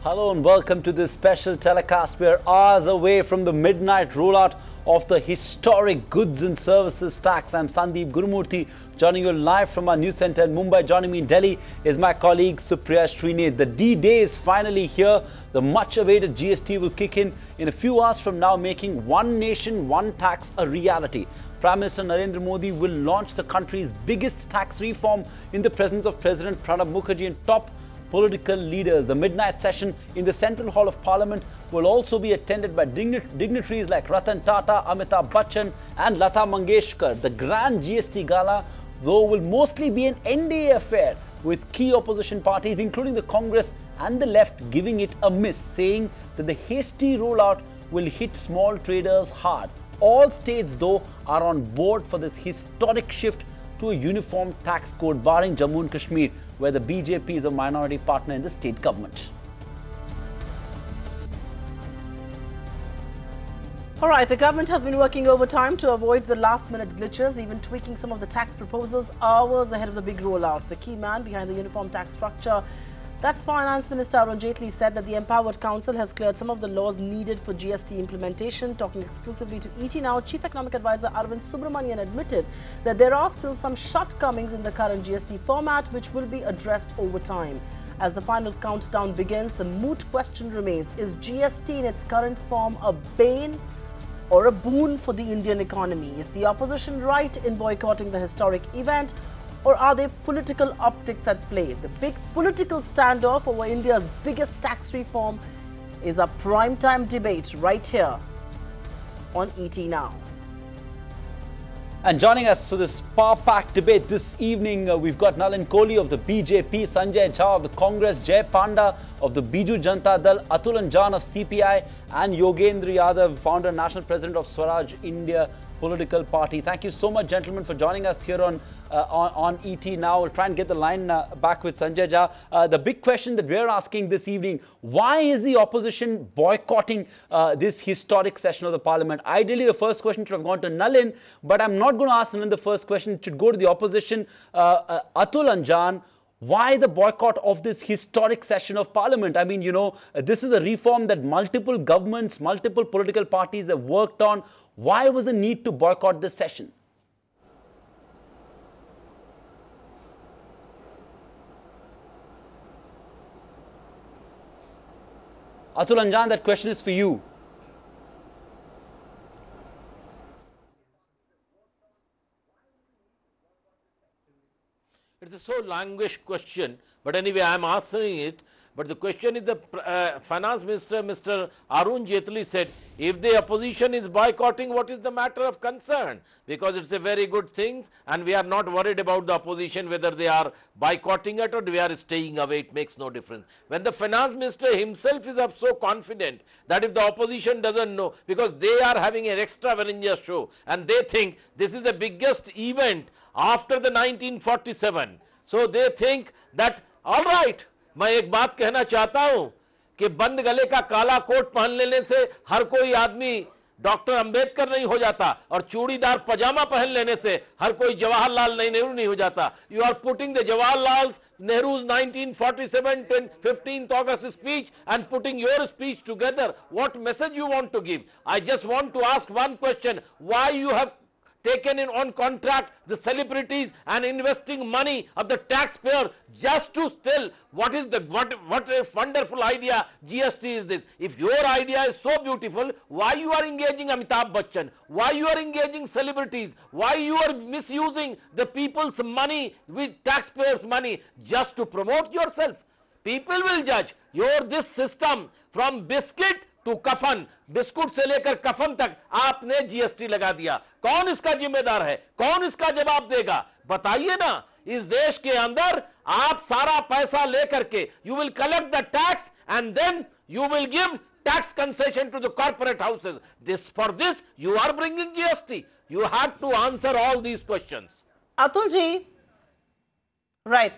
Hello and welcome to this special telecast. We are hours away from the midnight rollout of the historic goods and services tax. I'm Sandeep Gurumurthy, joining you live from our news center in Mumbai. Joining me in Delhi is my colleague Supriya Shrinate. The D-Day is finally here. The much-awaited GST will kick in a few hours from now, making one nation, one tax a reality. Prime Minister Narendra Modi will launch the country's biggest tax reform in the presence of President Pranab Mukherjee and top political leaders. The midnight session in the Central Hall of Parliament will also be attended by dignitaries like Ratan Tata, Amitabh Bachchan and Lata Mangeshkar. The grand GST gala, though, will mostly be an NDA affair, with key opposition parties, including the Congress and the left, giving it a miss, saying that the hasty rollout will hit small traders hard. All states, though, are on board for this historic shift to a uniform tax code, barring Jammu and Kashmir, where the BJP is a minority partner in the state government. All right, the government has been working overtime to avoid the last-minute glitches, even tweaking some of the tax proposals hours ahead of the big rollout. The key man behind the uniform tax structure, that's Finance Minister Atul Anjan, said that the Empowered Council has cleared some of the laws needed for GST implementation. Talking exclusively to ET Now, Chief Economic Advisor Arvind Subramanian admitted that there are still some shortcomings in the current GST format, which will be addressed over time. As the final countdown begins, the moot question remains: is GST in its current form a bane or a boon for the Indian economy? Is the opposition right in boycotting the historic event, or are there political optics at play? The big political standoff over India's biggest tax reform is a prime-time debate right here on ET Now. And joining us for this power-packed debate this evening, we've got Nalin of the BJP, Sanjay Jha of the Congress, Jai Panda of the Biju Janata Dal, Atul Anjan of CPI, and Yogendra Yadav, founder and national president of Swaraj India political party. Thank you so much, gentlemen, for joining us here on ET Now. We'll try and get the line back with Sanjay Jha. The big question that we're asking this evening: why is the opposition boycotting this historic session of the parliament? Ideally, the first question should have gone to Nalin, but I'm not going to ask Nalin the first question. It should go to the opposition. Atul Anjan, why the boycott of this historic session of parliament? I mean, you know, this is a reform that multiple governments, multiple political parties have worked on. Why was the need to boycott this session? Atul Anjan, that question is for you. It's a so language question, but anyway, I am answering it. But the question is, the Finance Minister, Mr. Arun Jaitley, said, if the opposition is boycotting, what is the matter of concern? Because it's a very good thing, and we are not worried about the opposition, whether they are boycotting it or they are staying away. It makes no difference. When the Finance Minister himself is so confident that if the opposition doesn't know, because they are having an extravaganza show, and they think this is the biggest event after the 1947. So they think that, all right, मैं एक बात कहना चाहता हूं कि बंद गले का काला कोट पहन लेने से हर कोई आदमी डॉक्टर अंबेडकर नहीं हो जाता, और चूड़ीदार पजामा पहन लेने से हर कोई जवाहरलाल नेहरू नहीं हो जाता. You are putting the Jawaharlal Nehru's 1947 15th August speech and putting your speech together. What message you want to give? I just want to ask one question: why you have taken in on contract the celebrities and investing money of the taxpayer just to tell what is the what a wonderful idea GST is this? If your idea is so beautiful, why you are engaging Amitabh Bachchan? Why you are engaging celebrities? Why you are misusing the people's money with taxpayers' money just to promote yourself? People will judge your this system from biscuit to कफन, biscuit से लेकर कफन तक आपने GST लगा दिया. कौन इसका जिम्मेदार है? कौन इसका जवाब देगा? बताइए ना. इस देश के अंदर आप सारा पैसा लेकर के you will collect the tax and then you will give tax concession to the corporate houses. For this you are bringing GST. You have to answer all these questions. Atulji, right.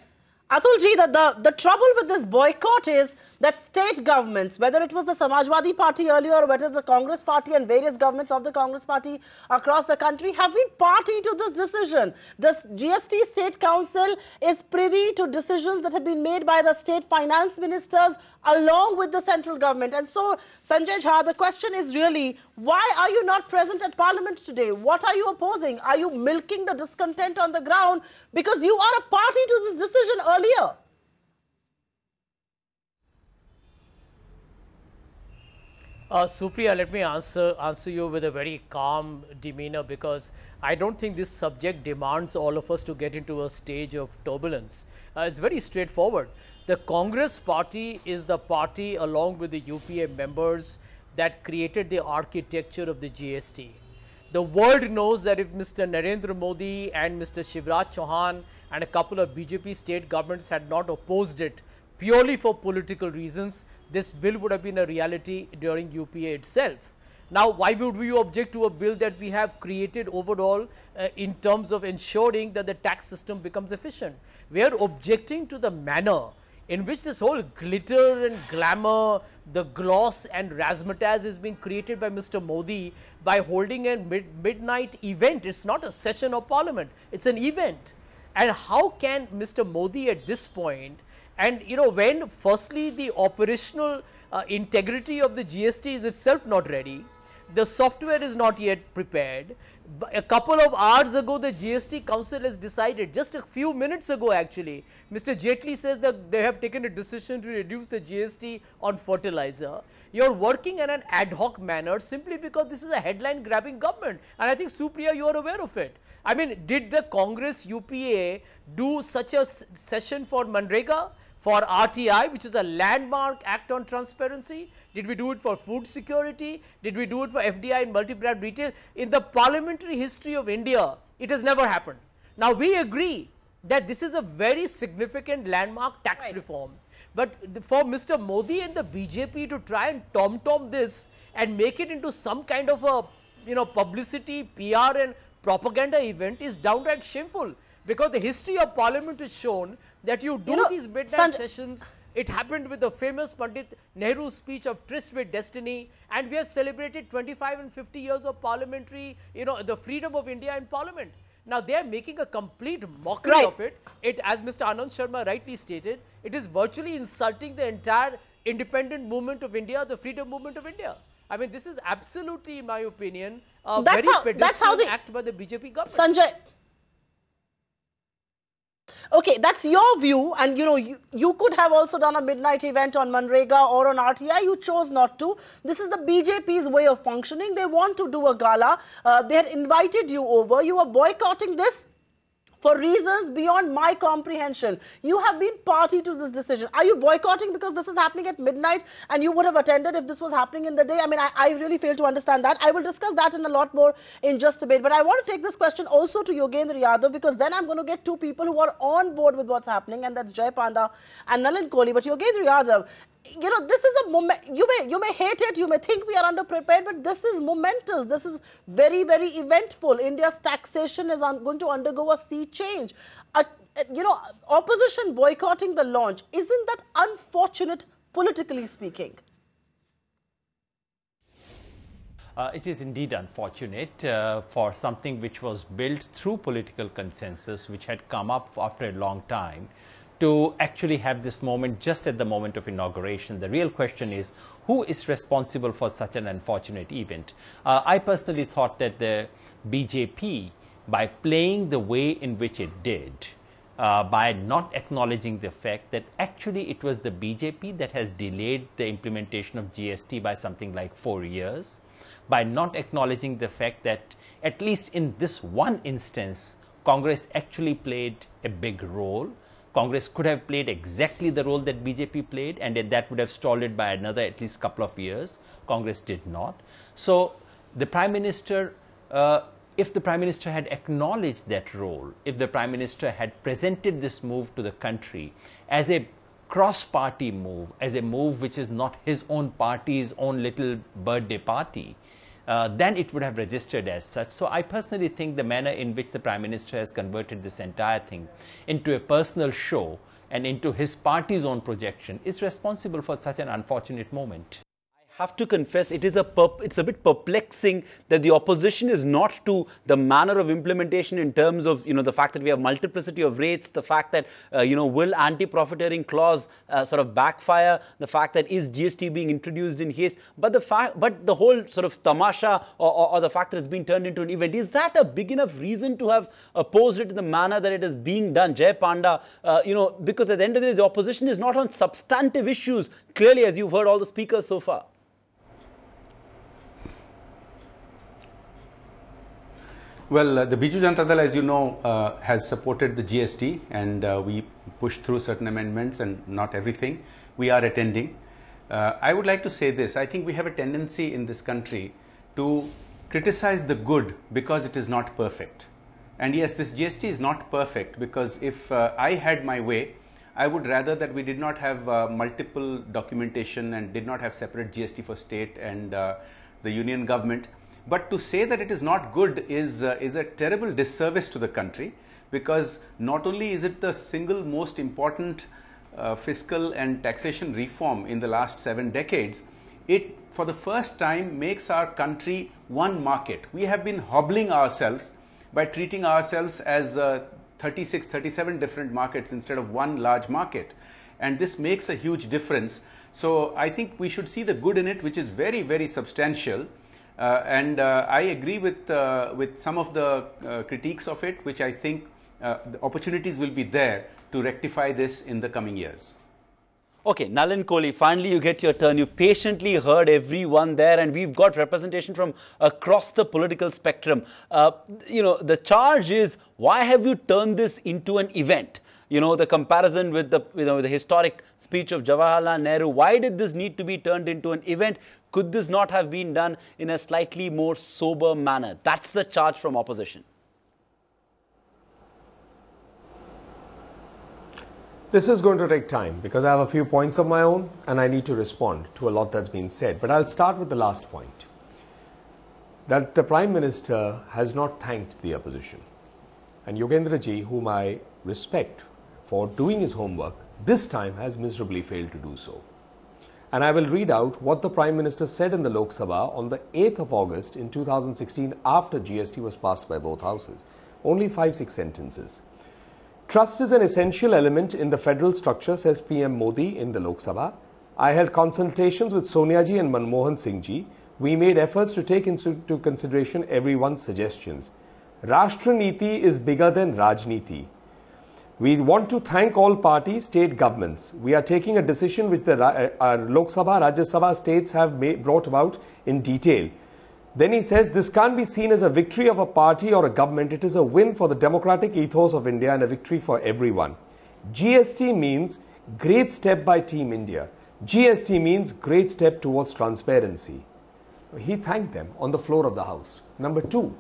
Atulji, the trouble with this boycott is that state governments, whether it was the Samajwadi Party earlier or whether it's the Congress Party and various governments of the Congress Party across the country, have been party to this decision. The GST State Council is privy to decisions that have been made by the state finance ministers along with the central government. And so, Sanjay Jha, the question is really, why are you not present at Parliament today? What are you opposing? Are you milking the discontent on the ground because you are a party to this decision earlier? Supriya, let me answer you with a very calm demeanor, because I don't think this subject demands all of us to get into a stage of turbulence. It's very straightforward. The Congress Party is the party, along with the UPA members, that created the architecture of the GST. The world knows that if Mr. Narendra Modi and Mr. Shivraj Chauhan and a couple of BJP state governments had not opposed it purely for political reasons, this bill would have been a reality during UPA itself. Now, why would we object to a bill that we have created overall in terms of ensuring that the tax system becomes efficient? We are objecting to the manner in which this whole glitter and glamour, the gloss and razzmatazz is being created by Mr. Modi by holding a midnight event. It's not a session of parliament, it's an event. And how can Mr. Modi at this point, and when firstly the operational integrity of the GST is itself not ready, the software is not yet prepared. A couple of hours ago, the GST Council has decided, just a few minutes ago actually, Mr. Jaitley says that they have taken a decision to reduce the GST on fertilizer. You're working in an ad hoc manner simply because this is a headline grabbing government. And I think, Supriya, you are aware of it. I mean, did the Congress UPA do such a session for Manrega, for RTI, which is a landmark act on transparency? Did we do it for food security? Did we do it for FDI and multi-brand retail? In the parliamentary history of India, it has never happened. Now, we agree that this is a very significant landmark tax reform. But for Mr. Modi and the BJP to try and tom-tom this and make it into some kind of a publicity, PR and propaganda event is downright shameful. Because the history of parliament has shown that you do these midnight sessions. It happened with the famous Pandit Nehru's speech of tryst with destiny, and we have celebrated 25 and 50 years of parliamentary, the freedom of India in parliament. Now they are making a complete mockery of it. As Mr. Anand Sharma rightly stated, it is virtually insulting the entire independent movement of India, the freedom movement of India. I mean, this is absolutely, in my opinion, a very pedestrian act by the BJP government. Sanjay. Okay, that's your view, and you could have also done a midnight event on Manrega or on RTI. You chose not to. This is the BJP's way of functioning. They want to do a gala. They had invited you over. You are boycotting this for reasons beyond my comprehension. You have been party to this decision. Are you boycotting because this is happening at midnight and you would have attended if this was happening in the day? I mean, I really fail to understand that. I will discuss that in a lot more in just a bit. But I want to take this question also to Yogendra Yadav, because then I'm going to get two people who are on board with what's happening, and that's Panda and Nalin Kohli. But Yogendra Yadav, this is a moment. You may hate it, you may think we are underprepared, but this is momentous. This is very, very eventful. India's taxation is going to undergo a sea change. Opposition boycotting the launch, isn't that unfortunate, politically speaking? It is indeed unfortunate for something which was built through political consensus, which had come up after a long time, to actually have this moment just at the moment of inauguration. The real question is, who is responsible for such an unfortunate event? I personally thought that the BJP, by playing the way in which it did, by not acknowledging the fact that actually it was the BJP that has delayed the implementation of GST by something like 4 years, by not acknowledging the fact that at least in this one instance, Congress actually played a big role. Congress could have played exactly the role that BJP played, and that would have stalled it by another at least couple of years. Congress did not. So the Prime Minister, if the Prime Minister had acknowledged that role, if the Prime Minister had presented this move to the country as a cross-party move, as a move which is not his own party's own little birthday party, then it would have registered as such. So I personally think the manner in which the Prime Minister has converted this entire thing into a personal show and into his party's own projection is responsible for such an unfortunate moment. Have to confess, it's a bit perplexing that the opposition is not to the manner of implementation in terms of, the fact that we have multiplicity of rates, the fact that, will anti-profiteering clause sort of backfire, the fact that is GST being introduced in haste, but the whole sort of tamasha or the fact that it's been turned into an event, is that a big enough reason to have opposed it in the manner that it is being done? Jai Panda, because at the end of the day, the opposition is not on substantive issues, clearly, as you've heard all the speakers so far. Well, the Biju Janata Dal, as you know, has supported the GST, and we pushed through certain amendments and not everything. We are attending. I would like to say this. I think we have a tendency in this country to criticize the good because it is not perfect. And yes, this GST is not perfect because if I had my way, I would rather that we did not have multiple documentation and did not have separate GST for state and the union government. But to say that it is not good is a terrible disservice to the country, because not only is it the single most important fiscal and taxation reform in the last 7 decades, it for the first time makes our country one market. We have been hobbling ourselves by treating ourselves as 36, 37 different markets instead of one large market. And this makes a huge difference. So I think we should see the good in it, which is very, very substantial. And I agree with some of the critiques of it, which I think the opportunities will be there to rectify this in the coming years. Okay, Nalin, Kohli, finally you get your turn. You've patiently heard everyone there, and we've got representation from across the political spectrum. The charge is, why have you turned this into an event? The comparison with the historic speech of Jawaharlal Nehru. Why did this need to be turned into an event? Could this not have been done in a slightly more sober manner? That's the charge from opposition. This is going to take time because I have a few points of my own and I need to respond to a lot that's been said. But I'll start with the last point, that the Prime Minister has not thanked the opposition. And Yogendra ji, whom I respect for doing his homework, this time has miserably failed to do so. And I will read out what the Prime Minister said in the Lok Sabha on the 8th of August in 2016 after GST was passed by both houses. Only 5-6 sentences. Trust is an essential element in the federal structure, says PM Modi in the Lok Sabha. I held consultations with Sonia ji and Manmohan Singh ji. We made efforts to take into consideration everyone's suggestions. Rashtra Niti is bigger than Rajniti. We want to thank all parties, state governments. We are taking a decision which the Lok Sabha, Rajya Sabha states have brought about in detail. Then he says, this can't be seen as a victory of a party or a government. It is a win for the democratic ethos of India and a victory for everyone. GST means great step by Team India. GST means great step towards transparency. He thanked them on the floor of the House. Number 2,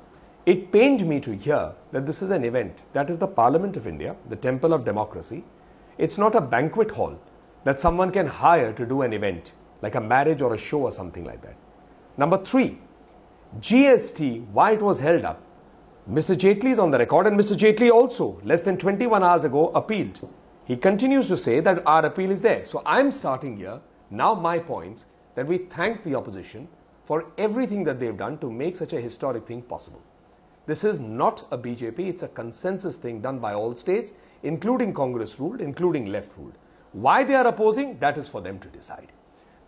it pained me to hear that this is an event. That is the Parliament of India, the temple of democracy. It's not a banquet hall that someone can hire to do an event, like a marriage or a show or something like that. Number 3, GST, why it was held up. Mr. Jaitley is on the record, and Mr. Jaitley also, less than 21 hours ago, appealed. He continues to say that our appeal is there. So I'm starting here, now my points, that we thank the opposition for everything that they've done to make such a historic thing possible. This is not a BJP, it's a consensus thing done by all states, including Congress ruled, including left ruled. Why they are opposing, that is for them to decide.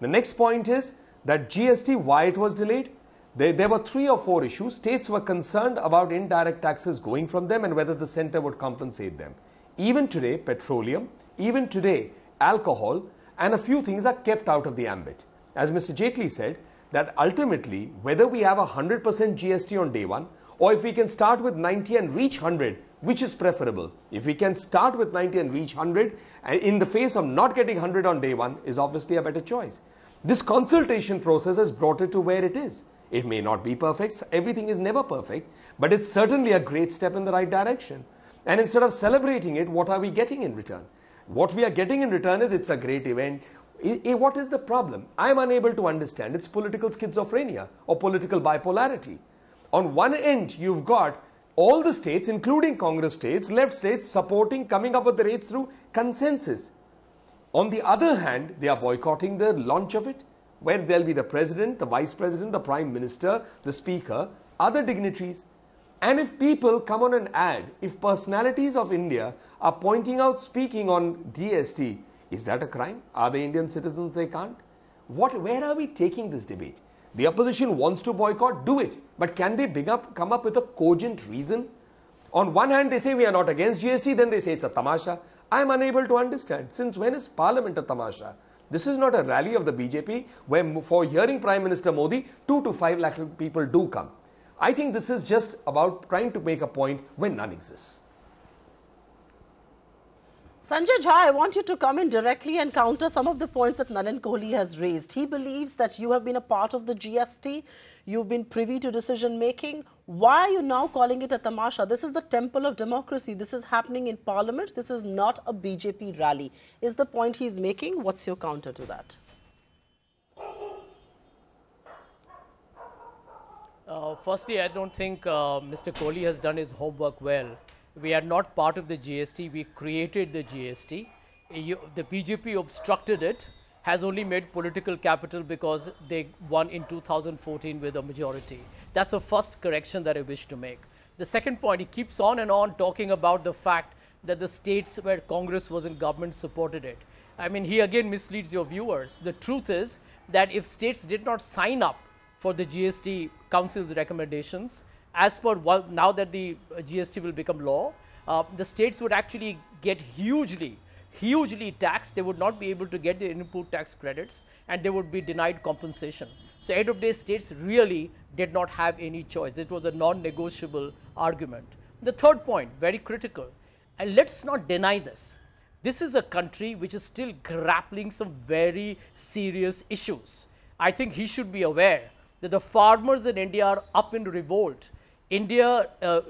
The next point is that GST, why it was delayed. There were 3 or 4 issues. States were concerned about indirect taxes going from them and whether the center would compensate them. Even today, petroleum, even today, alcohol, and a few things are kept out of the ambit. As Mr. Jaitley said, that ultimately, whether we have 100% GST on day one, or if we can start with 90 and reach 100, which is preferable? If we can start with 90 and reach 100, and in the face of not getting 100 on day one, is obviously a better choice. This consultation process has brought it to where it is. It may not be perfect, everything is never perfect, but it's certainly a great step in the right direction. And instead of celebrating it, what are we getting in return? What we are getting in return is it's a great event. What is the problem? I am unable to understand. It's political schizophrenia or political bipolarity. On one end, you've got all the states, including Congress states, left states, supporting, coming up with the rates through consensus. On the other hand, they are boycotting the launch of it, where there'll be the president, the vice president, the prime minister, the speaker, other dignitaries. And if people come on an ad, if personalities of India are pointing out, speaking on GST, is that a crime? Are they Indian citizens? They can't? Where are we taking this debate? The opposition wants to boycott, do it. But can they come up with a cogent reason? On one hand, they say we are not against GST, then they say it's a tamasha. I am unable to understand. Since when is Parliament a tamasha? This is not a rally of the BJP where for hearing Prime Minister Modi, 2 to 5 lakh people do come. I think this is just about trying to make a point when none exists. Sanjay Jha, I want you to come in directly and counter some of the points that Nalin Kohli has raised. He believes that you have been a part of the GST, you've been privy to decision making. Why are you now calling it a tamasha? This is the temple of democracy. This is happening in Parliament. This is not a BJP rally. Is the point he's making? What's your counter to that? Firstly, I don't think Mr. Kohli has done his homework well. We are not part of the GST. We created the GST. The BJP obstructed it, has only made political capital because they won in 2014 with a majority. That's the first correction that I wish to make. The second point, he keeps on and on talking about the fact that the states where Congress was in government supported it. I mean, he again misleads your viewers. The truth is that if states did not sign up for the GST Council's recommendations, as per now that the GST will become law, the states would actually get hugely taxed. They would not be able to get the input tax credits and they would be denied compensation. So end of day, states really did not have any choice. It was a non-negotiable argument. The third point, very critical, and let's not deny this. This is a country which is still grappling some very serious issues. I think he should be aware that the farmers in India are up in revolt. India,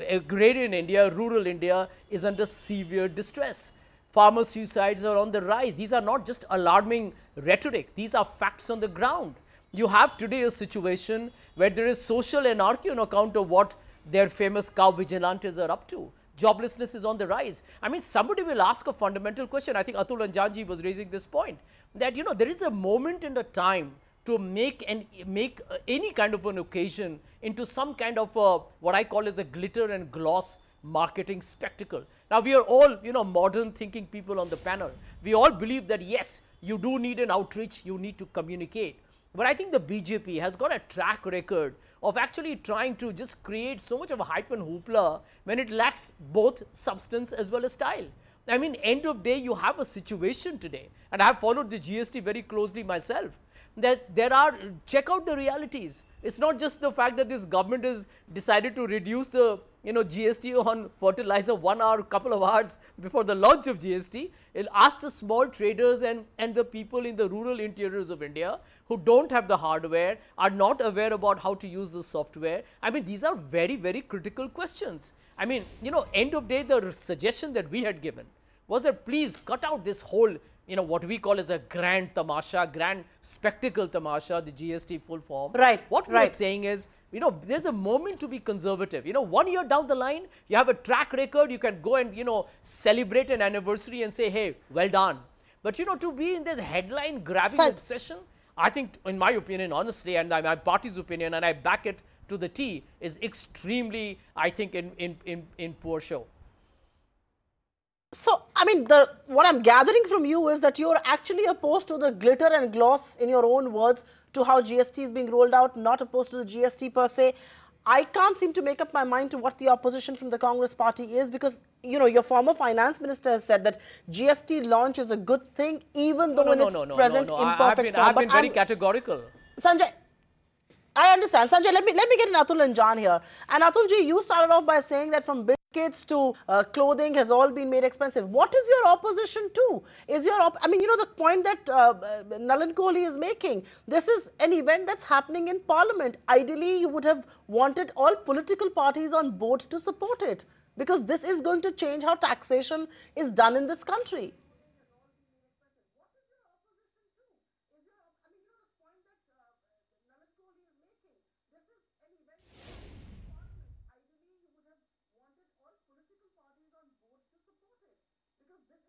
agrarian India, rural India is under severe distress. Farmer suicides are on the rise. These are not just alarming rhetoric. These are facts on the ground. You have today a situation where there is social anarchy on account of what their famous cow vigilantes are up to. Joblessness is on the rise. I mean, somebody will ask a fundamental question. I think Atul Anjan was raising this point that, you know, there is a moment in the time to make any kind of an occasion into some kind of what I call as a glitter and gloss marketing spectacle. Now, we are all, you know, modern thinking people on the panel. We all believe that, yes, you do need an outreach, you need to communicate. But I think the BJP has got a track record of actually trying to just create so much of a hype and hoopla when it lacks both substance as well as style. I mean, end of day, you have a situation today, and I have followed the GST very closely myself, that there are, check out the realities. It's not just the fact that this government has decided to reduce the, you know, GST on fertilizer 1 hour, couple of hours before the launch of GST. It'll ask the small traders and the people in the rural interiors of India who don't have the hardware, are not aware about how to use the software. I mean, these are very, very critical questions. I mean, you know, end of day, the suggestion that we had given was that please cut out this whole, you know, what we call as a grand tamasha, grand spectacle tamasha, the GST full form. Right. What we're saying is, you know, there's a moment to be conservative. You know, 1 year down the line, you have a track record, you can go and, you know, celebrate an anniversary and say, hey, well done. But, you know, to be in this headline grabbing obsession, I think, in my opinion, honestly, and my party's opinion, and I back it to the T, is extremely, I think, in poor show. So, I mean, what I'm gathering from you is that you're actually opposed to the glitter and gloss, in your own words, to how GST is being rolled out, not opposed to the GST per se. I can't seem to make up my mind to what the opposition from the Congress party is, because, you know, your former finance minister has said that GST launch is a good thing, even though in its present imperfect form. I've been very categorical. Sanjay, I understand. Sanjay, let me get an Atul Anjan here. And Atulji, you started off by saying that from biscuits to clothing has all been made expensive. What is your opposition to? I mean, you know, the point that Nalin Kohli is making, this is an event that's happening in Parliament. Ideally, you would have wanted all political parties on board to support it, because this is going to change how taxation is done in this country.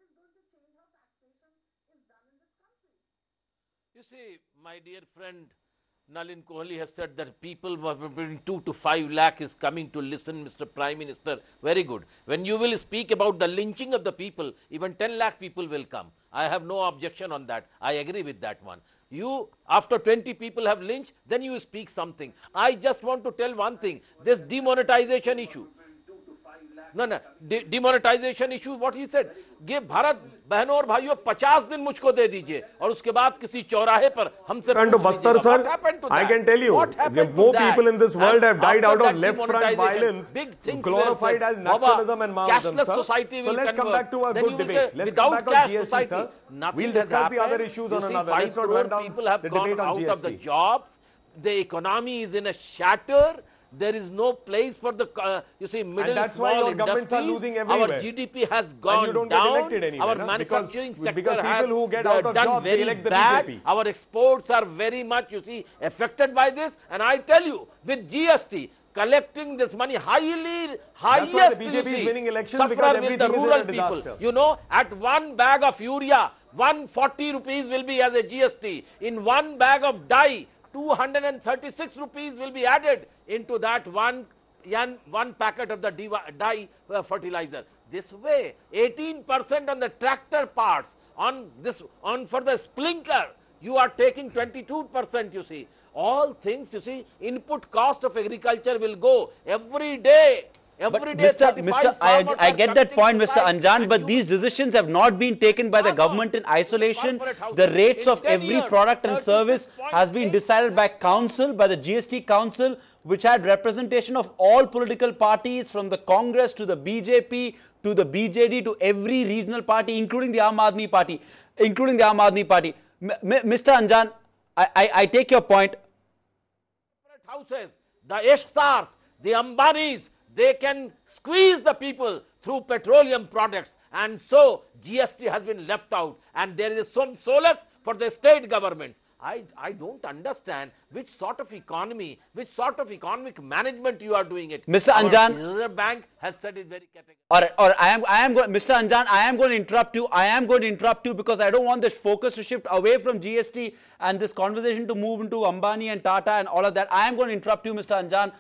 is going to change how taxation is done in this country. You see, my dear friend Nalin Kohli has said that people between 2 to 5 lakh is coming to listen, Mr. Prime Minister. Very good. When you will speak about the lynching of the people, even 10 lakh people will come. I have no objection on that. I agree with that one. You, after 20 people have lynched, then you speak something. I just want to tell one thing. This demonetization issue. No, demonetization issue, what he said. ये भारत बहनों और भाइयों 50 दिन मुझको दे दीजिए और उसके बाद किसी चौराहे पर हमसे पूछ लीजिएगा. Sir, I can tell you, more people in this world have died out of left front violence, glorified as nationalism and Maoism, sir. So let's come back to a good debate. Let's come back on GST, sir. We'll discuss the other issues on another. Let's not run down the debate on GST. People have gone out of the jobs. The economy is in a shatter. There is no place for the, you see, middle, and that's why your governments are losing everywhere. Our GDP has gone and you don't down. Get elected anywhere, our manufacturing sector because people has who get out of done jobs, very they elect the bad. BJP. Our exports are very much, you see, affected by this. And I tell you, with GST, collecting this money highest, that's why the BJP is winning elections, because everything is a disaster. You know, at one bag of urea, 140 rupees will be as a GST. In one bag of dye, 236 rupees will be added into that one packet of the dye fertilizer. This way, 18% on the tractor parts, for the sprinkler, you are taking 22%, you see. All things, you see, input cost of agriculture will go every day. I get that point, Mr. Anjan, but these decisions have not been taken by the government in isolation. The rates of every product and service has been decided by council, by the GST Council, which had representation of all political parties, from the Congress to the BJP to the BJD to every regional party, including the Aam Aadmi Party. Mr. Anjan, I take your point. Houses, the Ishsars, the Ambanis, they can squeeze the people through petroleum products, and so GST has been left out, and there is some solace for the state government. I don't understand which sort of economy, which sort of economic management you are doing it. Mr. Anjan, the Reserve Bank has said it very categorically. Mr. Anjan, I am going to interrupt you. I am going to interrupt you because I don't want this focus to shift away from GST and this conversation to move into Ambani and Tata and all of that. I am going to interrupt you, Mr. Anjan.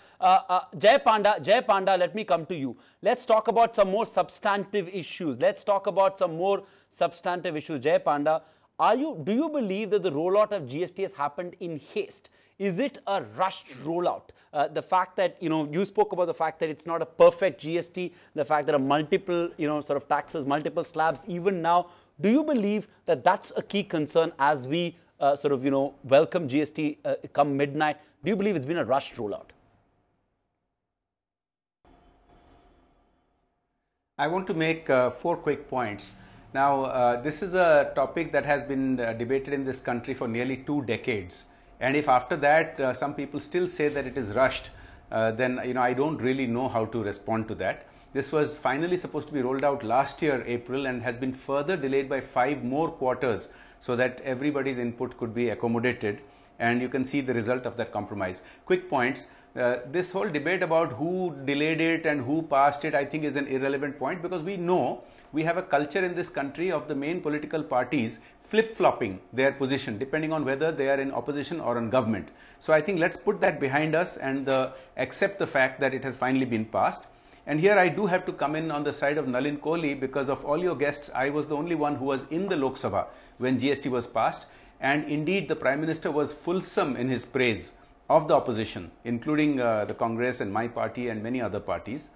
Jai Panda, let me come to you. Let's talk about some more substantive issues. Let's talk about some more substantive issues. Jai Panda, do you believe that the rollout of GST has happened in haste? Is it a rushed rollout? The fact that, you spoke about the fact that it's not a perfect GST, the fact that there are multiple, sort of taxes, multiple slabs even now. Do you believe that that's a key concern as we welcome GST come midnight? Do you believe it's been a rushed rollout? I want to make 4 quick points. Now, this is a topic that has been debated in this country for nearly 2 decades. And if after that some people still say that it is rushed, then I don't really know how to respond to that. This was finally supposed to be rolled out last year, April, and has been further delayed by 5 more quarters so that everybody's input could be accommodated. And you can see the result of that compromise. Quick points. This whole debate about who delayed it and who passed it, I think, is an irrelevant point, because we know we have a culture in this country of the main political parties flip-flopping their position depending on whether they are in opposition or in government. So I think let's put that behind us and accept the fact that it has finally been passed. And here I do have to come in on the side of Nalin Kohli, because of all your guests, I was the only one who was in the Lok Sabha when GST was passed. And indeed, the Prime Minister was fulsome in his praise of the opposition, including the Congress and my party and many other parties.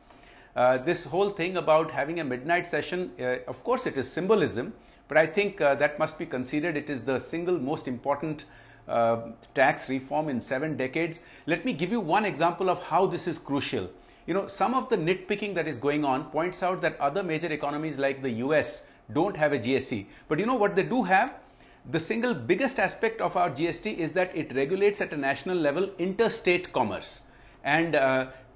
This whole thing about having a midnight session, of course it is symbolism, but I think that must be considered. It is the single most important tax reform in 7 decades. Let me give you one example of how this is crucial. Some of the nitpicking that is going on points out that other major economies like the US don't have a GST. But you know what they do have? The single biggest aspect of our GST is that it regulates at a national level interstate commerce. And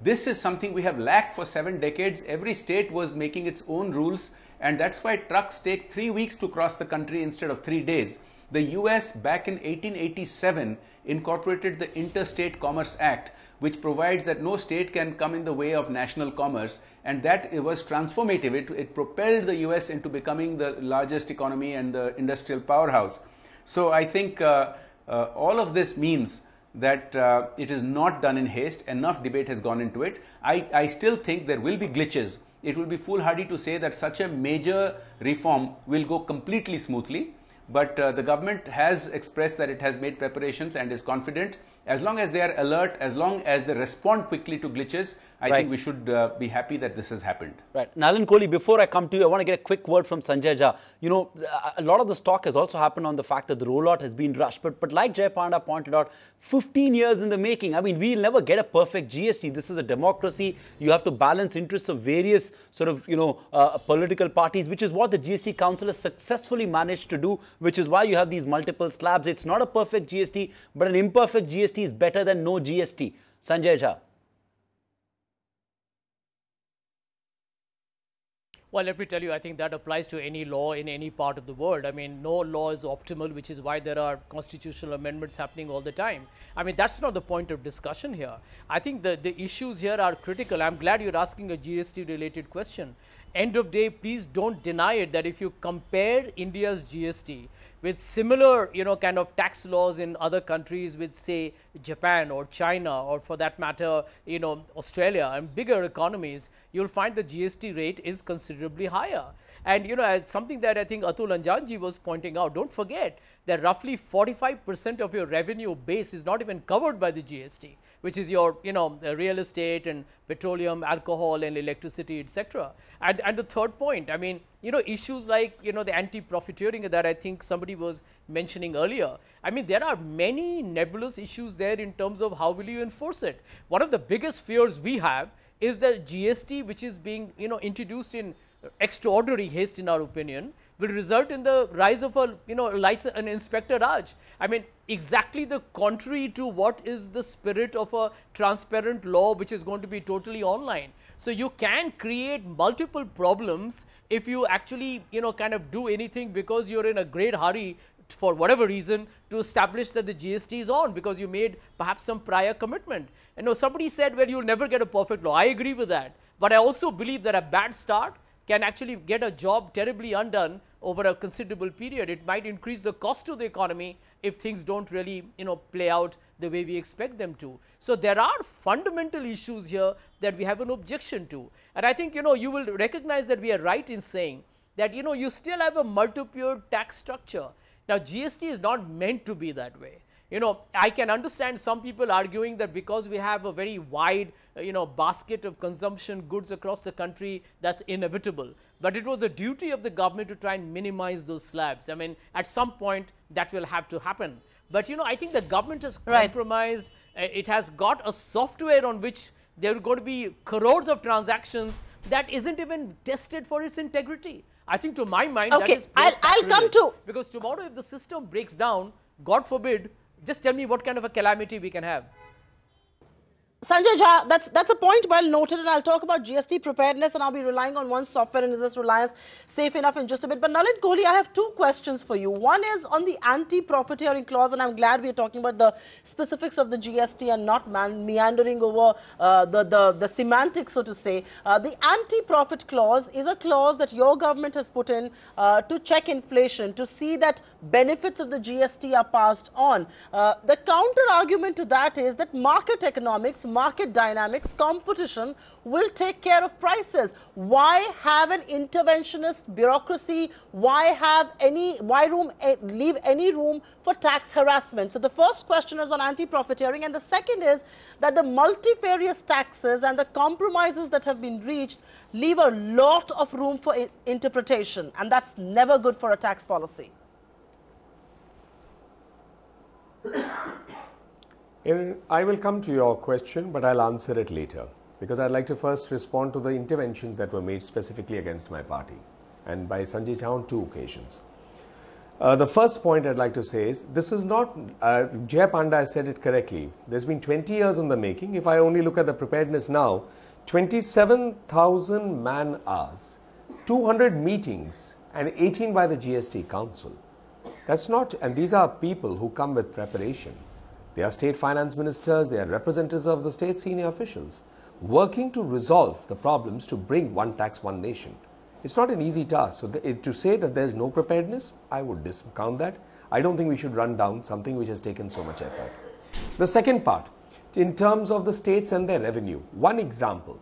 this is something we have lacked for 7 decades. Every state was making its own rules, and that's why trucks take 3 weeks to cross the country instead of 3 days. The US back in 1887 incorporated the Interstate Commerce Act, which provides that no state can come in the way of national commerce, and that it was transformative. It propelled the US into becoming the largest economy and the industrial powerhouse. So I think all of this means that it is not done in haste. Enough debate has gone into it. I still think there will be glitches. It will be foolhardy to say that such a major reform will go completely smoothly. But the government has expressed that it has made preparations and is confident. As long as they are alert, as long as they respond quickly to glitches, I think we should be happy that this has happened. Right. Nalin, Kohli, before I come to you, I want to get a quick word from Sanjay Jha. You know, a lot of this talk has also happened on the fact that the rollout has been rushed. But like Jai Panda pointed out, 15 years in the making. I mean, we'll never get a perfect GST. This is a democracy. You have to balance interests of various sort of, political parties, which is what the GST Council has successfully managed to do, which is why you have these multiple slabs. It's not a perfect GST, but an imperfect GST is better than no GST. Sanjay Jha. Well, let me tell you, I think that applies to any law in any part of the world. I mean, no law is optimal, which is why there are constitutional amendments happening all the time. I mean, that's not the point of discussion here. I think the issues here are critical. I'm glad you're asking a GST-related question. End of day, please don't deny it that if you compare India's GST with similar, kind of tax laws in other countries with, say, Japan or China or for that matter, Australia and bigger economies, you'll find the GST rate is considerably higher. And, as something that I think Atul Anjan ji was pointing out, don't forget that roughly 45% of your revenue base is not even covered by the GST, which is your, real estate and petroleum, alcohol and electricity, etc. And the third point, I mean, issues like, the anti-profiteering that I think somebody was mentioning earlier. I mean, there are many nebulous issues there in terms of how will you enforce it. One of the biggest fears we have is that GST, which is being, introduced in extraordinary haste, in our opinion, will result in the rise of an Inspector Raj. I mean, exactly the contrary to what is the spirit of a transparent law, which is going to be totally online. So you can create multiple problems if you actually, kind of do anything because you're in a great hurry for whatever reason to establish that the GST is on because you made perhaps some prior commitment. Somebody said, well, you'll never get a perfect law. I agree with that. But I also believe that a bad start can actually get a job terribly undone over a considerable period. It might increase the cost to the economy if things don't really, play out the way we expect them to. So there are fundamental issues here that we have an objection to. And I think, you will recognize that we are right in saying that, you still have a multi-tiered tax structure. Now, GST is not meant to be that way. I can understand some people arguing that because we have a very wide, basket of consumption goods across the country, that's inevitable. But it was the duty of the government to try and minimize those slabs. I mean, at some point that will have to happen. But, I think the government has compromised. It has got a software on which there are going to be crores of transactions that isn't even tested for its integrity. I think to my mind, that is I'll come to. Because tomorrow if the system breaks down, God forbid, just tell me what kind of a calamity we can have. Sanjay Jha, that's a point well noted, and I'll talk about GST preparedness, and I'll be relying on one software, and is this reliance safe enough in just a bit. But Nalin, Kohli, I have two questions for you. One is on the anti-profiteering clause, and I'm glad we're talking about the specifics of the GST and not meandering over the semantics, so to say. The anti-profit clause is a clause that your government has put in to check inflation, to see that benefits of the GST are passed on. The counter argument to that is that market economics, market dynamics, competition will take care of prices. Why have an interventionist bureaucracy? Why leave any room for tax harassment? So the first question is on anti-profiteering, and the second is that the multifarious taxes and the compromises that have been reached leave a lot of room for interpretation, and that's never good for a tax policy. I will come to your question, but I'll answer it later, because I'd like to first respond to the interventions that were made specifically against my party, and by Sanjay Jha on two occasions. The first point I'd like to say is, this is not, Jai Panda has said it correctly, there's been 20 years in the making. If I only look at the preparedness now, 27,000 man-hours, 200 meetings, and 18 by the GST Council. That's not, and these are people who come with preparation. They are state finance ministers, they are representatives of the state senior officials, working to resolve the problems to bring one tax, one nation. It's not an easy task. So to say that there's no preparedness, I would discount that. I don't think we should run down something which has taken so much effort. The second part, in terms of the states and their revenue, one example,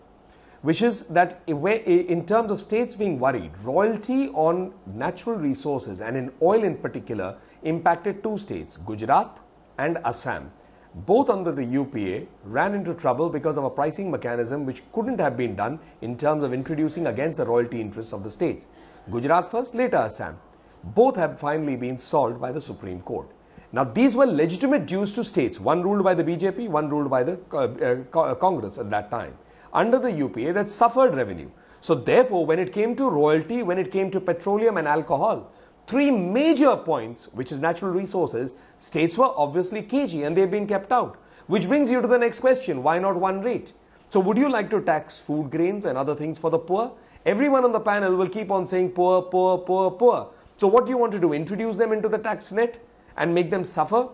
which is that in terms of states being worried, royalty on natural resources and in oil in particular impacted two states, Gujarat and Assam. Both under the UPA ran into trouble because of a pricing mechanism which couldn't have been done in terms of introducing against the royalty interests of the states. Gujarat first, later Assam. Both have finally been solved by the Supreme Court. Now, these were legitimate dues to states, one ruled by the BJP, one ruled by the Congress at that time. Under the UPA, that suffered revenue. So therefore, when it came to royalty, when it came to petroleum and alcohol, three major points, which is natural resources, states were obviously cagey and they've been kept out. Which brings you to the next question, why not one rate? So would you like to tax food grains and other things for the poor? Everyone on the panel will keep on saying poor, poor, poor, poor. So what do you want to do? Introduce them into the tax net and make them suffer?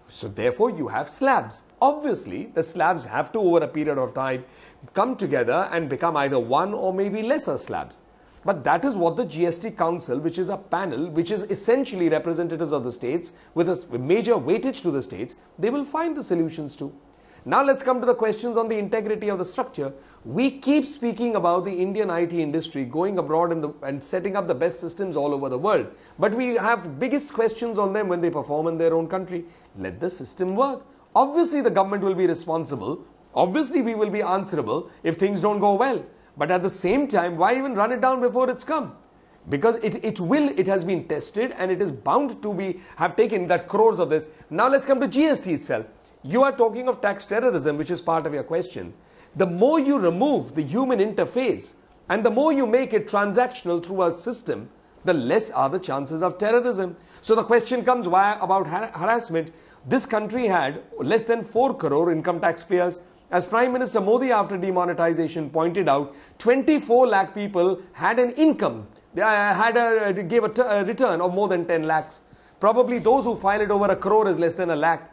So therefore you have slabs. Obviously, the slabs have to over a period of time come together and become either one or maybe lesser slabs. But that is what the GST Council, which is a panel, which is essentially representatives of the states with a major weightage to the states, they will find the solutions to. Now let's come to the questions on the integrity of the structure. We keep speaking about the Indian IT industry going abroad and setting up the best systems all over the world. But we have biggest questions on them when they perform in their own country. Let the system work. Obviously the government will be responsible. Obviously we will be answerable if things don't go well. But at the same time, why even run it down before it's come? Because it has been tested and it is bound to have taken that crores of this. Now let's come to GST itself. You are talking of tax terrorism, which is part of your question. The more you remove the human interface and the more you make it transactional through a system, the less are the chances of terrorism. So the question comes, why about harassment? This country had less than 4 crore income taxpayers. As Prime Minister Modi after demonetization pointed out, 24 lakh people had an income, gave a return of more than 10 lakhs. Probably those who filed it over a crore is less than a lakh.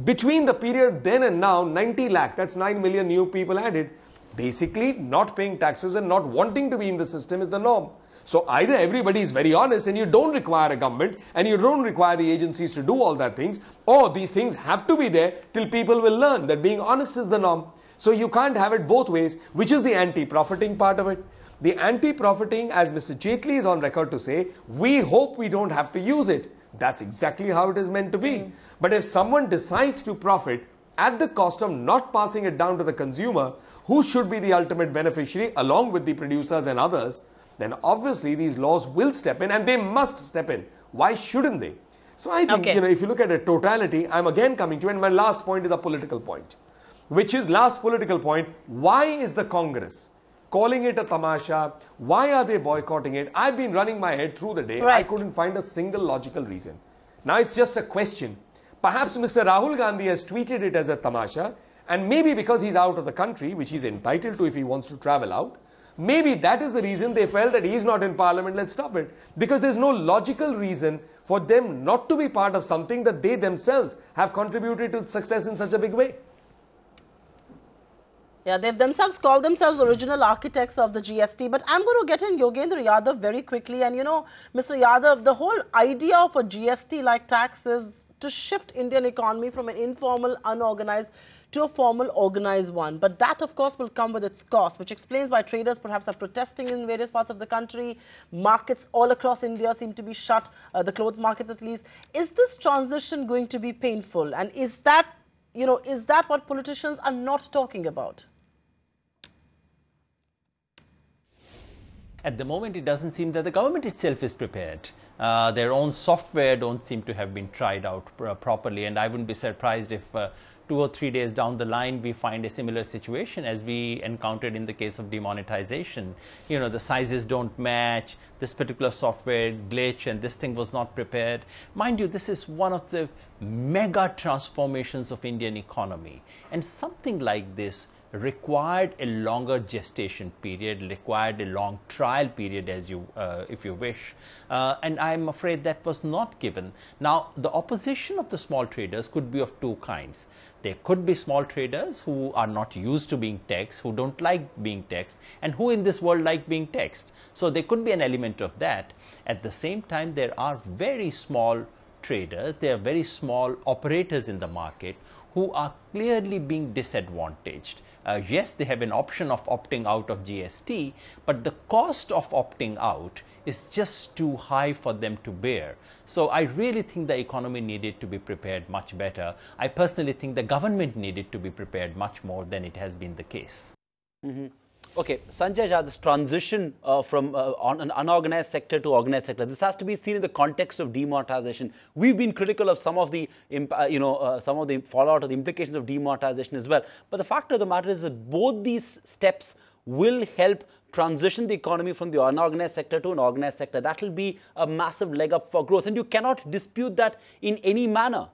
Between the period then and now, 90 lakh, that's 9 million new people added. Basically, not paying taxes and not wanting to be in the system is the norm. So either everybody is very honest and you don't require a government and you don't require the agencies to do all that things, or these things have to be there till people will learn that being honest is the norm. So you can't have it both ways, which is the anti-profiting part of it. The anti-profiting, as Mr. Jaitley is on record to say, we hope we don't have to use it. That's exactly how it is meant to be. But if someone decides to profit at the cost of not passing it down to the consumer, who should be the ultimate beneficiary along with the producers and others, then obviously these laws will step in and they must step in. Why shouldn't they? So I think, if you look at a totality, I'm again coming to, and my last point is a political point, which is last political point. Why is the Congress calling it a tamasha? Why are they boycotting it? I've been running my head through the day. Right. I couldn't find a single logical reason. Now it's just a question. Perhaps Mr. Rahul Gandhi has tweeted it as a tamasha, and maybe because he's out of the country, which he's entitled to if he wants to travel out, maybe that is the reason they felt that he's not in parliament, let's stop it. Because there's no logical reason for them not to be part of something that they themselves have contributed to success in such a big way. Yeah, they've themselves called themselves original architects of the GST. But I'm going to get in Yogendra Yadav very quickly. And Mr. Yadav, the whole idea of a GST-like tax is to shift Indian economy from an informal, unorganized to a formal, organized one. But that, of course, will come with its cost, which explains why traders perhaps are protesting in various parts of the country. Markets all across India seem to be shut, the clothes markets at least. Is this transition going to be painful? And is that what politicians are not talking about? At the moment, it doesn't seem that the government itself is prepared. Their own software don't seem to have been tried out properly, and I wouldn't be surprised if 2 or 3 days down the line we find a similar situation as we encountered in the case of demonetization. The sizes don't match, this particular software glitch, and this thing was not prepared. Mind you, this is one of the mega transformations of Indian economy, and something like this required a longer gestation period, required a long trial period, as you, if you wish, and I'm afraid that was not given. Now, the opposition of the small traders could be of two kinds. There could be small traders who are not used to being taxed, who don't like being taxed, and who in this world like being taxed. So there could be an element of that. At the same time, there are very small traders, there are very small operators in the market who are clearly being disadvantaged. Yes, they have an option of opting out of GST, but the cost of opting out is just too high for them to bear. So I really think the economy needed to be prepared much better. I personally think the government needed to be prepared much more than it has been the case. Okay, Sanjay Jha, this transition from an unorganized sector to organized sector, this has to be seen in the context of demonetization. We've been critical of some of the, some of the fallout or the implications of demonetization as well. But the fact of the matter is that both these steps will help transition the economy from the unorganized sector to an organized sector. That will be a massive leg up for growth, and you cannot dispute that in any manner.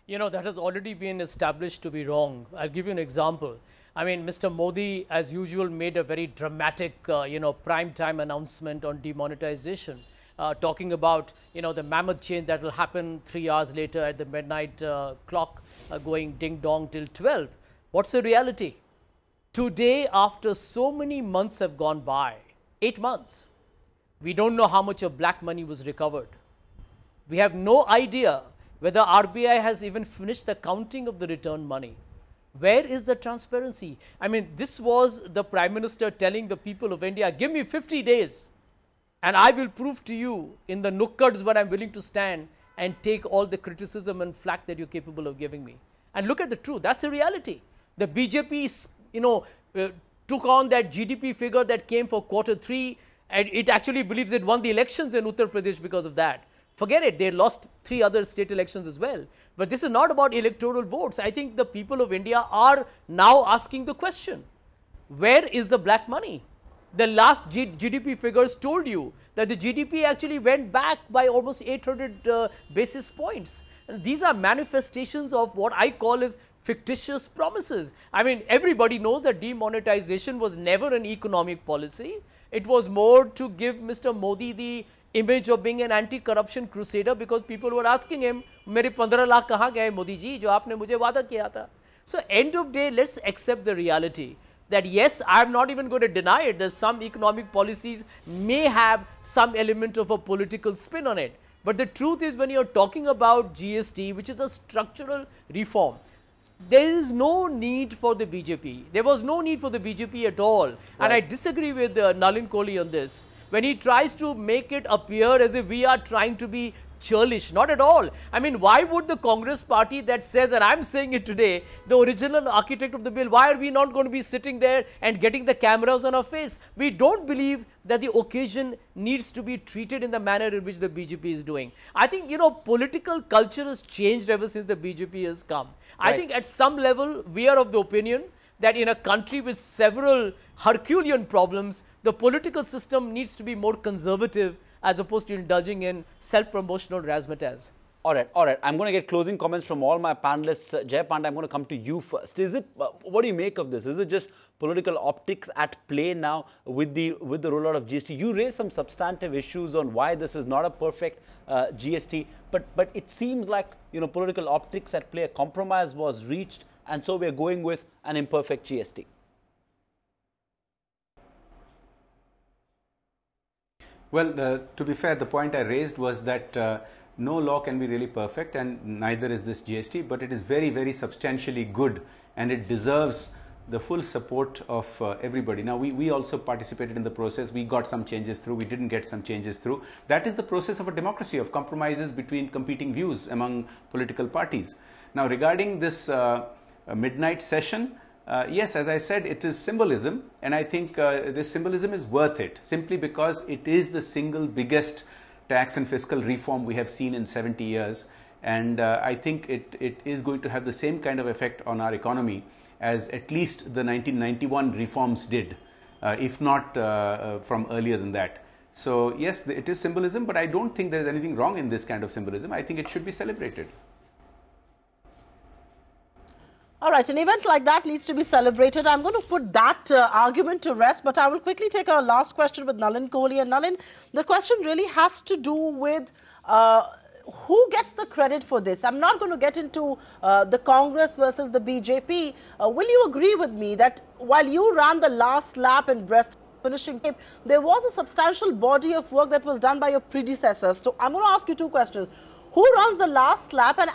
You know, that has already been established to be wrong. I'll give you an example. I mean, Mr. Modi, as usual, made a very dramatic, prime time announcement on demonetization, talking about, the mammoth change that will happen 3 hours later at the midnight clock going ding-dong till 12. What's the reality? Today, after so many months have gone by, 8 months, we don't know how much of black money was recovered. We have no idea whether RBI has even finished the counting of the returned money. Where is the transparency? I mean, this was the Prime Minister telling the people of India, give me 50 days and I will prove to you in the nukkads where I'm willing to stand and take all the criticism and flack that you're capable of giving me. And look at the truth. That's a reality. The BJP, took on that GDP figure that came for Q3, and it actually believes it won the elections in Uttar Pradesh because of that. Forget it, they lost 3 other state elections as well. But this is not about electoral votes. I think the people of India are now asking the question, where is the black money? The last GDP figures told you that the GDP actually went back by almost 800 basis points. And these are manifestations of what I call as fictitious promises. I mean, everybody knows that demonetization was never an economic policy. It was more to give Mr. Modi the image of being an anti-corruption crusader, because people were asking him, "Mere 15 lakh kahan gaye Modi ji, jo aapne mujhe wada kiya tha?" So end of day, let's accept the reality that yes, I'm not even going to deny it, that some economic policies may have some element of a political spin on it. But the truth is, when you're talking about GST, which is a structural reform, there is no need for the BJP. There was no need for the BJP at all. Right. And I disagree with Nalin Kohli on this, when he tries to make it appear as if we are trying to be churlish. Not at all. I mean, why would the Congress party that says, and I'm saying it today, the original architect of the bill, why are we not going to be sitting there and getting the cameras on our face? We don't believe that the occasion needs to be treated in the manner in which the BJP is doing. I think, political culture has changed ever since the BJP has come. Right. I think at some level, we are of the opinion that in a country with several Herculean problems, the political system needs to be more conservative as opposed to indulging in self-promotional razzmatazz. All right. I'm going to get closing comments from all my panelists. Jai Panda, I'm going to come to you first. What do you make of this? Is it just political optics at play now with the rollout of GST? You raised some substantive issues on why this is not a perfect GST, but it seems like political optics at play. A compromise was reached, and so we're going with an imperfect GST. Well, to be fair, the point I raised was that no law can be really perfect, and neither is this GST, but it is very, very substantially good, and it deserves the full support of everybody. Now, we also participated in the process. We got some changes through. We didn't get some changes through. That is the process of a democracy, of compromises between competing views among political parties. Now, regarding this midnight session, yes, as I said, it is symbolism, and I think this symbolism is worth it, simply because it is the single biggest tax and fiscal reform we have seen in 70 years, and I think it is going to have the same kind of effect on our economy as at least the 1991 reforms did, if not from earlier than that. So yes, it is symbolism, but I don't think there is anything wrong in this kind of symbolism. I think it should be celebrated. All right, an event like that needs to be celebrated. I'm going to put that argument to rest, but I will quickly take our last question with Nalin, Kohli. And Nalin, the question really has to do with who gets the credit for this. I'm not going to get into the Congress versus the BJP. Will you agree with me that while you ran the last lap in Brest finishing tape, there was a substantial body of work that was done by your predecessors? So I'm going to ask you two questions. Who runs the last lap, and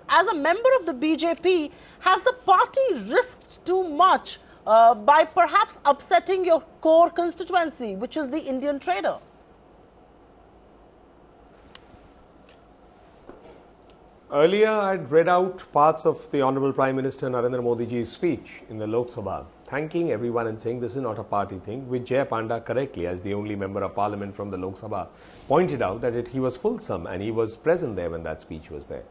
as a member of the BJP, has the party risked too much by perhaps upsetting your core constituency, which is the Indian trader? Earlier, I'd read out parts of the Honorable Prime Minister Narendra Modi ji's speech in the Lok Sabha, thanking everyone and saying this is not a party thing, which Jay Panda correctly, as the only member of parliament from the Lok Sabha, pointed out that he was fulsome and he was present there when that speech was there.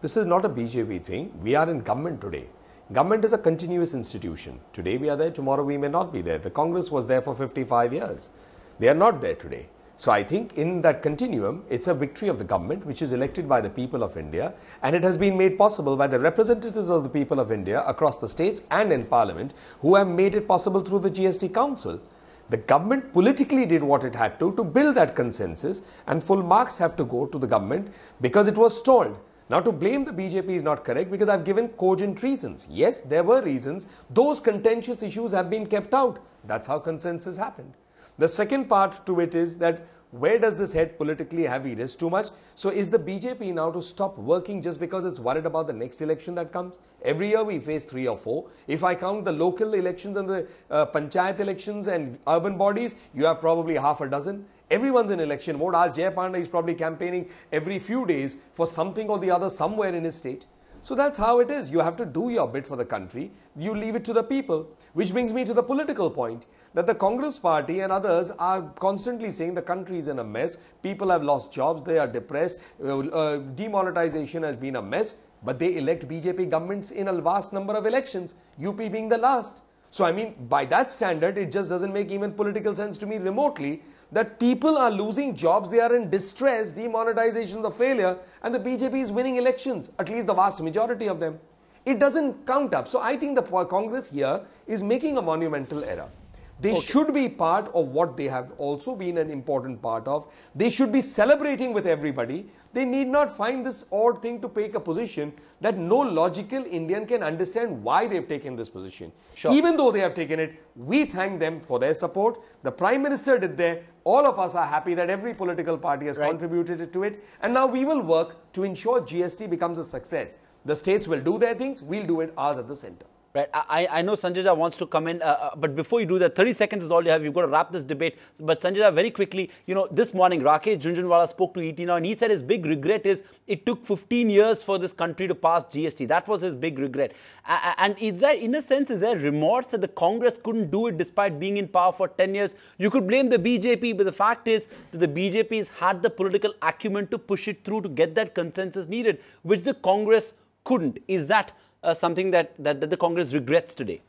This is not a BJP thing. We are in government today. Government is a continuous institution. Today we are there, tomorrow we may not be there. The Congress was there for 55 years. They are not there today. So I think in that continuum, it's a victory of the government, which is elected by the people of India, and it has been made possible by the representatives of the people of India across the states and in parliament, who have made it possible through the GST Council. The government politically did what it had to build that consensus, and full marks have to go to the government because it was stalled. Now, to blame the BJP is not correct because I've given cogent reasons. Yes, there were reasons. Those contentious issues have been kept out. That's how consensus happened. The second part to it is that where does this head politically? Have we risked too much? So is the BJP now to stop working just because it's worried about the next election that comes? Every year we face 3 or 4. If I count the local elections and the panchayat elections and urban bodies, you have probably half a dozen. Everyone's in election mode. Ask Jay Panda, is probably campaigning every few days for something or the other somewhere in his state. So that's how it is. You have to do your bit for the country. You leave it to the people. Which brings me to the political point that the Congress party and others are constantly saying the country is in a mess. People have lost jobs. They are depressed. Demonetization has been a mess. But they elect BJP governments in a vast number of elections, UP being the last. So I mean, by that standard, it just doesn't make even political sense to me remotely that people are losing jobs, they are in distress, demonetization is a failure, and the BJP is winning elections, at least the vast majority of them. It doesn't count up. So I think the Congress here is making a monumental error. They should be part of what they have also been an important part of. They should be celebrating with everybody. They need not find this odd thing to take a position that no logical Indian can understand why they've taken this position. Sure. Even though they have taken it, we thank them for their support. The Prime Minister did there. All of us are happy that every political party has contributed to it. And now we will work to ensure GST becomes a success. The states will do their things. We'll do it ours at the center. Right. I know Sanjay wants to come in, but before you do that, 30 seconds is all you have. You've got to wrap this debate. But Sanjay, very quickly, you know, this morning, Rakesh Jhunjhunwala spoke to ET Now, and he said his big regret is it took 15 years for this country to pass GST. That was his big regret. And is there, in a sense, is there remorse that the Congress couldn't do it despite being in power for 10 years? You could blame the BJP, but the fact is that the BJP has had the political acumen to push it through to get that consensus needed, which the Congress couldn't. Is that something that the Congress regrets today?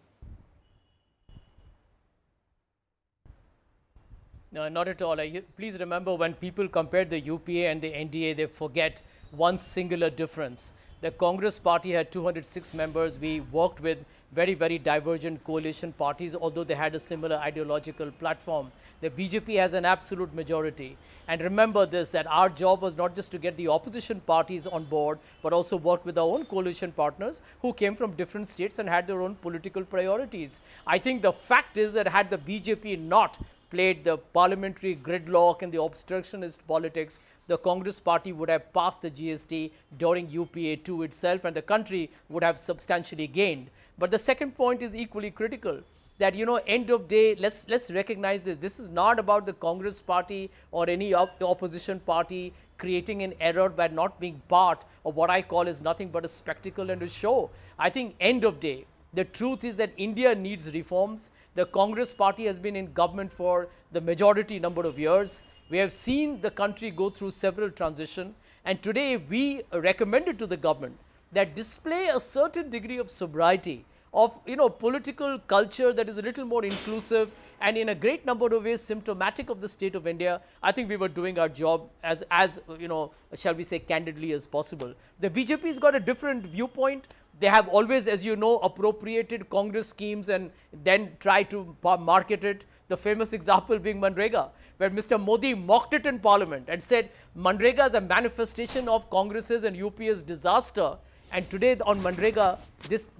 No, not at all. Please remember, when people compare the UPA and the NDA, they forget one singular difference. The Congress party had 206 members. We worked with very, very divergent coalition parties, although they had a similar ideological platform. The BJP has an absolute majority. And remember this, that our job was not just to get the opposition parties on board, but also work with our own coalition partners who came from different states and had their own political priorities. I think the fact is that had the BJP not played the parliamentary gridlock and the obstructionist politics, the Congress party would have passed the GST during UPA 2 itself, and the country would have substantially gained. But the second point is equally critical, that, you know, end of day, let's recognize this. This is not about the Congress party or any of the opposition party creating an error by not being part of what I call is nothing but a spectacle and a show. I think end of day, the truth is that India needs reforms. The Congress party has been in government for the majority number of years. We have seen the country go through several transitions. And today we recommended to the government that display a certain degree of sobriety, of, you know, political culture that is a little more inclusive and in a great number of ways symptomatic of the state of India. I think we were doing our job as you know, shall we say, candidly as possible. The BJP has got a different viewpoint. They have always, as you know, appropriated Congress schemes and then try to market it. The famous example being Manrega, where Mr. Modi mocked it in Parliament and said Manrega is a manifestation of Congress's and UPA's disaster. And today on Manrega,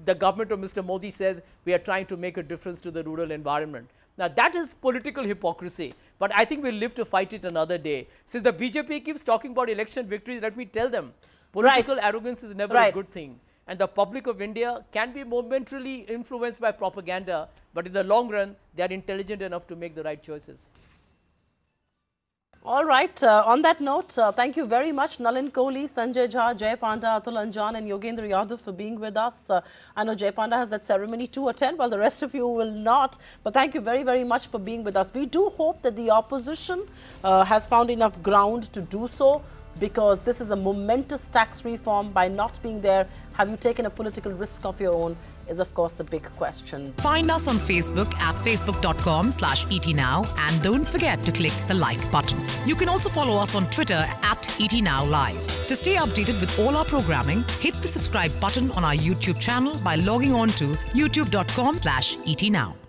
the government of Mr. Modi says we are trying to make a difference to the rural environment. Now, that is political hypocrisy, but I think we'll live to fight it another day. Since the BJP keeps talking about election victories, let me tell them, political arrogance is never a good thing. And the public of India can be momentarily influenced by propaganda, but in the long run, they are intelligent enough to make the right choices. All right. On that note, thank you very much, Nalin, Kohli, Sanjay Jha, Jai Panda, Atul Anjan and Yogendra Yadav for being with us. I know Jai Panda has that ceremony to attend, while the rest of you will not. But thank you very, very much for being with us. We do hope that the opposition has found enough ground to do so, because this is a momentous tax reform. By not being there, have you taken a political risk of your own, is of course the big question. Find us on Facebook at facebook.com/ETNow and don't forget to click the like button. You can also follow us on Twitter at ETNowLive. To stay updated with all our programming, hit the subscribe button on our YouTube channel by logging on to youtube.com/ETNow.